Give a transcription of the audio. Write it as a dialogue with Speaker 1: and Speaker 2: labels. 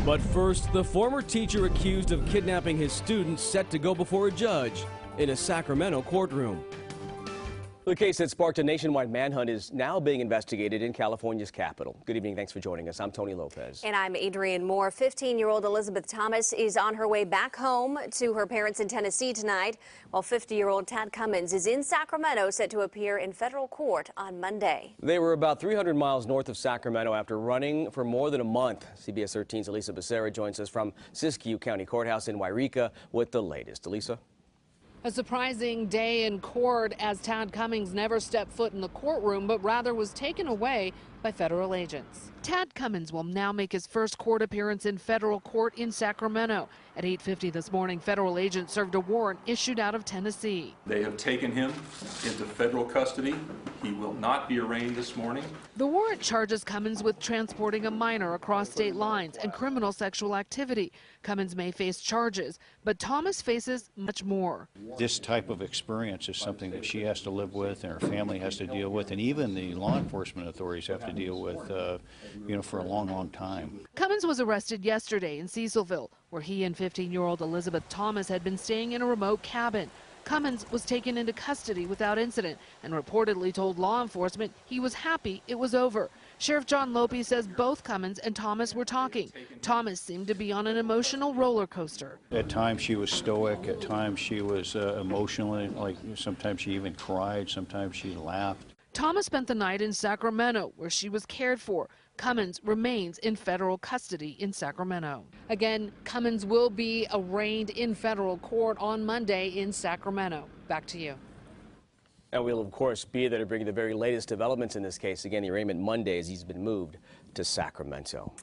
Speaker 1: But first, the former teacher accused of kidnapping his students set to go before a judge in a Sacramento courtroom. The case that sparked a nationwide manhunt is now being investigated in California's capital. Good evening. Thanks for joining us. I'm Tony Lopez.
Speaker 2: And I'm Adrienne Moore. 15-year-old Elizabeth Thomas is on her way back home to her parents in Tennessee tonight, while 50-year-old Tad Cummins is in Sacramento, set to appear in federal court on Monday.
Speaker 1: They were about 300 miles north of Sacramento after running for more than a month. CBS 13's Elisa Becerra joins us from Siskiyou County Courthouse in Wairika with the latest. Elisa?
Speaker 3: A surprising day in court as Tad Cummins never stepped foot in the courtroom, but rather was taken away by federal agents. Tad Cummins will now make his first court appearance in federal court in Sacramento. At 8:50 this morning, federal agents served a warrant issued out of Tennessee.
Speaker 4: They have taken him into federal custody. He will not be arraigned this morning.
Speaker 3: The warrant charges Cummins with transporting a minor across state lines and criminal sexual activity. Cummins may face charges, but Thomas faces much more.
Speaker 5: This type of experience is something that she has to live with and her family has to deal with, and even the law enforcement authorities have to deal with, for a long, long time.
Speaker 3: Cummins was arrested yesterday in Cecilville, where he and 15-year-old Elizabeth Thomas had been staying in a remote cabin. Cummins was taken into custody without incident and reportedly told law enforcement he was happy it was over. Sheriff John Lope says both Cummins and Thomas were talking. Thomas seemed to be on an emotional roller coaster.
Speaker 5: At times she was stoic, at times she was emotional, like sometimes she even cried, sometimes she laughed.
Speaker 3: Thomas spent the night in Sacramento, where she was cared for. Cummins remains in federal custody in Sacramento. Again, Cummins will be arraigned in federal court on Monday in Sacramento. Back to you.
Speaker 1: And we'll, of course, be there to bring you the very latest developments in this case. Again, the arraignment Monday as he's been moved to Sacramento.